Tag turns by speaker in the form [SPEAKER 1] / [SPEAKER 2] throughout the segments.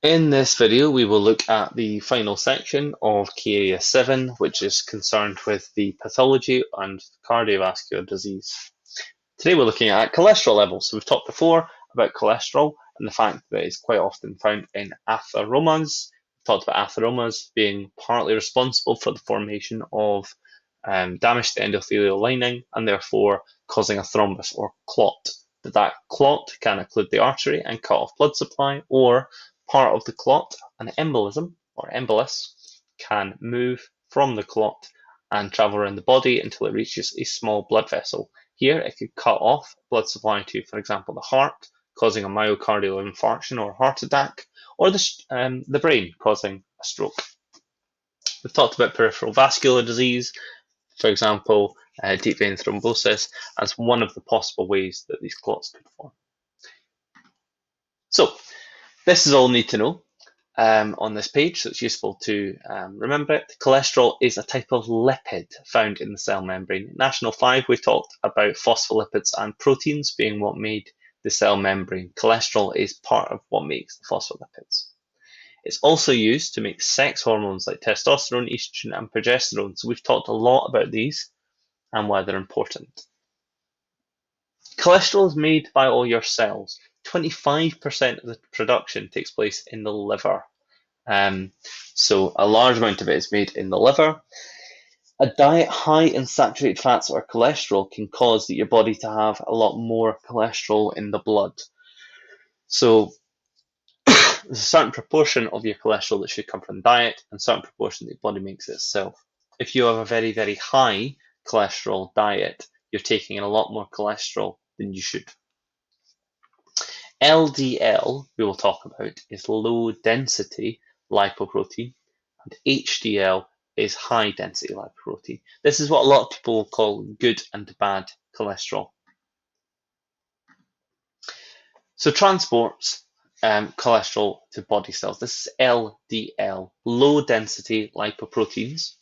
[SPEAKER 1] In this video, we will look at the final section of Key Area 7, which is concerned with the pathology and cardiovascular disease. Today we're looking at cholesterol levels. So we've talked before about cholesterol and the fact that it's quite often found in atheromas. We've talked about atheromas being partly responsible for the formation of damage to the endothelial lining and therefore causing a thrombus or clot. That clot can occlude the artery and cut off blood supply, or part of the clot, an embolism or embolus, can move from the clot and travel around the body until it reaches a small blood vessel. Here, it could cut off blood supply to, for example, the heart, causing a myocardial infarction or heart attack, or the brain, causing a stroke. We've talked about peripheral vascular disease, for example, deep vein thrombosis, as one of the possible ways that these clots could form. So, this is all you need to know on this page, so it's useful to remember it. Cholesterol is a type of lipid found in the cell membrane. In National 5, we talked about phospholipids and proteins being what made the cell membrane. Cholesterol is part of what makes the phospholipids. It's also used to make sex hormones like testosterone, estrogen, and progesterone. So we've talked a lot about these and why they're important. Cholesterol is made by all your cells. 25% of the production takes place in the liver. So a large amount of it is made in the liver. A diet high in saturated fats or cholesterol can cause your body to have a lot more cholesterol in the blood. So there's a certain proportion of your cholesterol that should come from diet and a certain proportion that your body makes itself. If you have a very, very high cholesterol diet, you're taking in a lot more cholesterol than you should. LDL, we will talk about, is low density lipoprotein, and HDL is high density lipoprotein. This is what a lot of people call good and bad cholesterol. So transports cholesterol to body cells. This is LDL, low density lipoproteins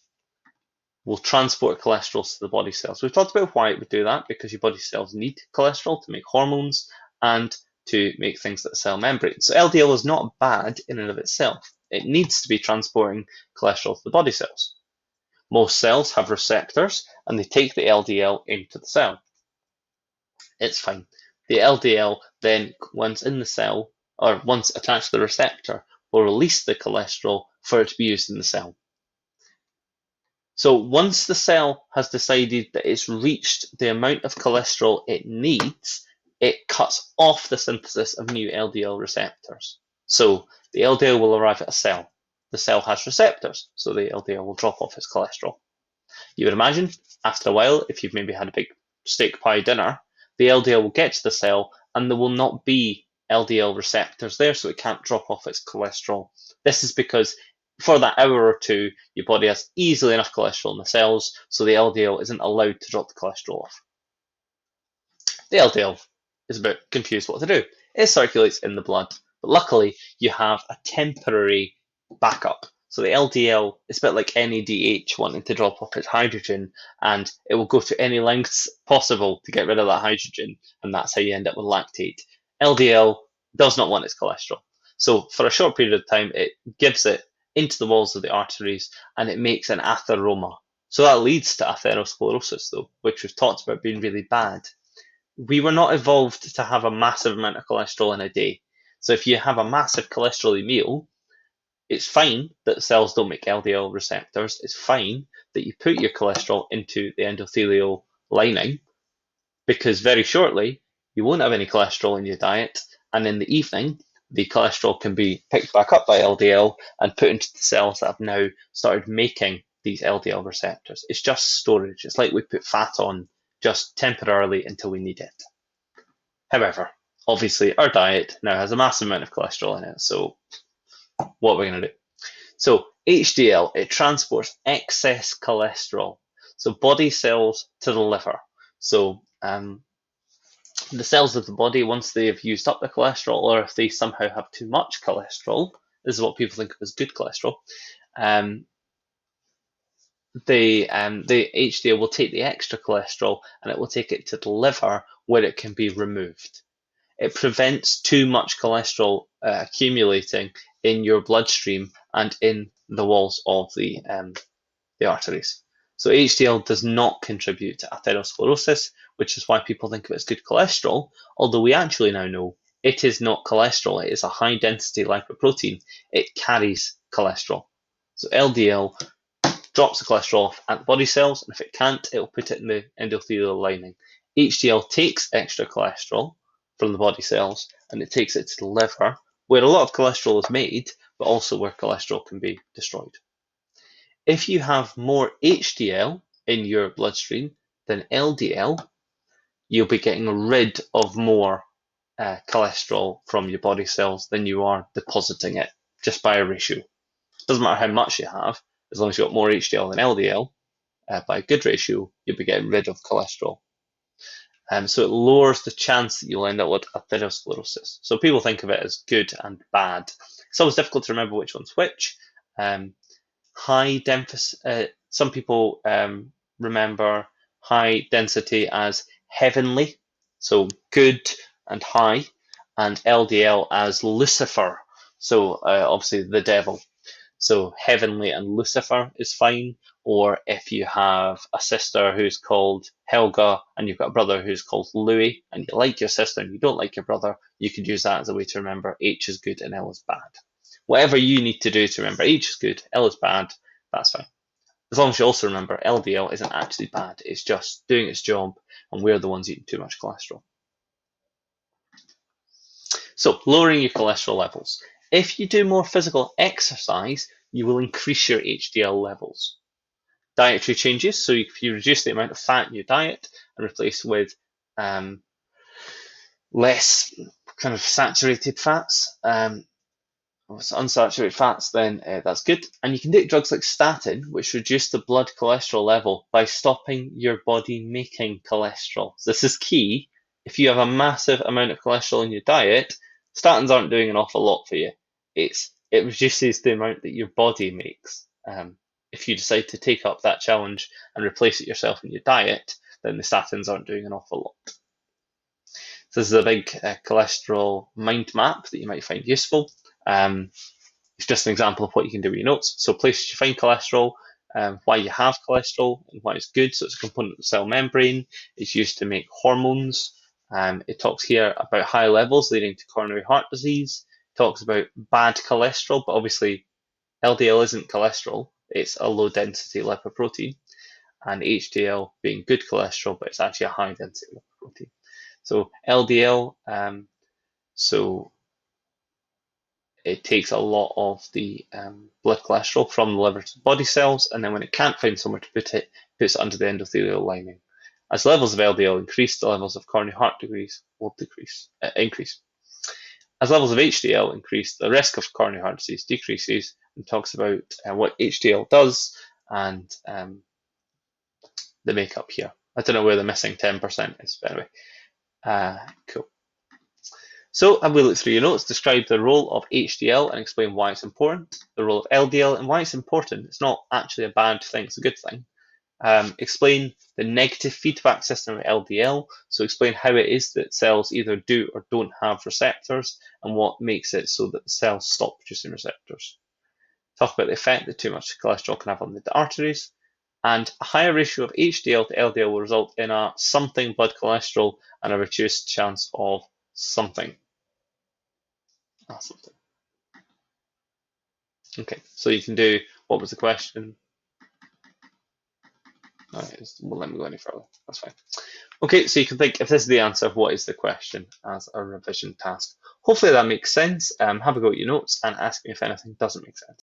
[SPEAKER 1] will transport cholesterol to the body cells. We've talked about why it would do that, because your body cells need cholesterol to make hormones and to make things like the cell membrane. So LDL is not bad in and of itself. It needs to be transporting cholesterol to the body cells. Most cells have receptors and they take the LDL into the cell. It's fine. The LDL then, once in the cell, or once attached to the receptor, will release the cholesterol for it to be used in the cell. So once the cell has decided that it's reached the amount of cholesterol it needs, it cuts off the synthesis of new LDL receptors. So the LDL will arrive at a cell. The cell has receptors, so the LDL will drop off its cholesterol. You would imagine, after a while, if you've maybe had a big steak pie dinner, the LDL will get to the cell and there will not be LDL receptors there, so it can't drop off its cholesterol. This is because for that hour or two, your body has easily enough cholesterol in the cells, so the LDL isn't allowed to drop the cholesterol off. The LDL is a bit confused what to do. It circulates in the blood, but luckily you have a temporary backup. So the LDL is a bit like NADH wanting to drop off its hydrogen, and it will go to any lengths possible to get rid of that hydrogen, and that's how you end up with lactate. LDL does not want its cholesterol. So for a short period of time, it gives it into the walls of the arteries, and it makes an atheroma. So that leads to atherosclerosis, though, which we've talked about being really bad. We were not evolved to have a massive amount of cholesterol in a day. So if you have a massive cholesterol meal, it's fine that cells don't make LDL receptors. It's fine that you put your cholesterol into the endothelial lining, because very shortly you won't have any cholesterol in your diet, and in the evening the cholesterol can be picked back up by LDL and put into the cells that have now started making these LDL receptors. It's just storage. It's like we put fat on just temporarily until we need it. However, obviously our diet now has a massive amount of cholesterol in it, so what are we going to do? So HDL, it transports excess cholesterol, so body cells to the liver. So the cells of the body, once they've used up the cholesterol, or if they somehow have too much cholesterol, this is what people think of as good cholesterol, the HDL will take the extra cholesterol and it will take it to the liver where it can be removed. It prevents too much cholesterol accumulating in your bloodstream and in the walls of the arteries. So HDL does not contribute to atherosclerosis, which is why people think of it as good cholesterol, although we actually now know it is not cholesterol, it is a high density lipoprotein. It carries cholesterol. So LDL drops the cholesterol off at the body cells, and if it can't, it'll put it in the endothelial lining. HDL takes extra cholesterol from the body cells and it takes it to the liver, where a lot of cholesterol is made, but also where cholesterol can be destroyed. If you have more HDL in your bloodstream than LDL, you'll be getting rid of more cholesterol from your body cells than you are depositing it, just by a ratio. Doesn't matter how much you have, as long as you've got more HDL than LDL, by a good ratio, you'll be getting rid of cholesterol. So it lowers the chance that you'll end up with atherosclerosis. So people think of it as good and bad. It's always difficult to remember which one's which. Some people remember high density as heavenly, so good and high, and LDL as Lucifer, so obviously the devil. So heavenly and Lucifer is fine. Or if you have a sister who's called Helga and you've got a brother who's called Louis, and you like your sister and you don't like your brother, you could use that as a way to remember H is good and L is bad. Whatever you need to do to remember H is good, L is bad, that's fine. As long as you also remember LDL isn't actually bad, it's just doing its job and we're the ones eating too much cholesterol. So lowering your cholesterol levels. If you do more physical exercise, you will increase your HDL levels. Dietary changes, so if you reduce the amount of fat in your diet and replace with less kind of saturated fats, unsaturated fats, then that's good. And you can take drugs like statin, which reduce the blood cholesterol level by stopping your body making cholesterol. So this is key. If you have a massive amount of cholesterol in your diet, statins aren't doing an awful lot for you. It reduces the amount that your body makes. If you decide to take up that challenge and replace it yourself in your diet, then the statins aren't doing an awful lot. So this is a big cholesterol mind map that you might find useful. It's just an example of what you can do with your notes. So places you find cholesterol, why you have cholesterol and why it's good. So it's a component of the cell membrane. It's used to make hormones. It talks here about high levels leading to coronary heart disease. It talks about bad cholesterol, but obviously LDL isn't cholesterol. It's a low density lipoprotein, and HDL being good cholesterol, but it's actually a high density lipoprotein. So LDL, so it takes a lot of the blood cholesterol from the liver to the body cells, and then when it can't find somewhere to put it, it puts it under the endothelial lining. As levels of LDL increase, the levels of coronary heart disease will increase. As levels of HDL increase, the risk of coronary heart disease decreases, and talks about what HDL does and the makeup here. I don't know where the missing 10% is, but anyway, cool. So I will look through your notes, describe the role of HDL and explain why it's important, the role of LDL and why it's important. It's not actually a bad thing, it's a good thing. Explain the negative feedback system of LDL, so explain how it is that cells either do or don't have receptors and what makes it so that the cells stop producing receptors. Talk about the effect that too much cholesterol can have on the arteries, and a higher ratio of HDL to LDL will result in a something blood cholesterol and a reduced chance of something. Something. Okay, so you can do, what was the question? Won't let me go any further, that's fine. Okay, so you can think, if this is the answer, what is the question, as a revision task. Hopefully that makes sense. Have a go at your notes and ask me if anything doesn't make sense.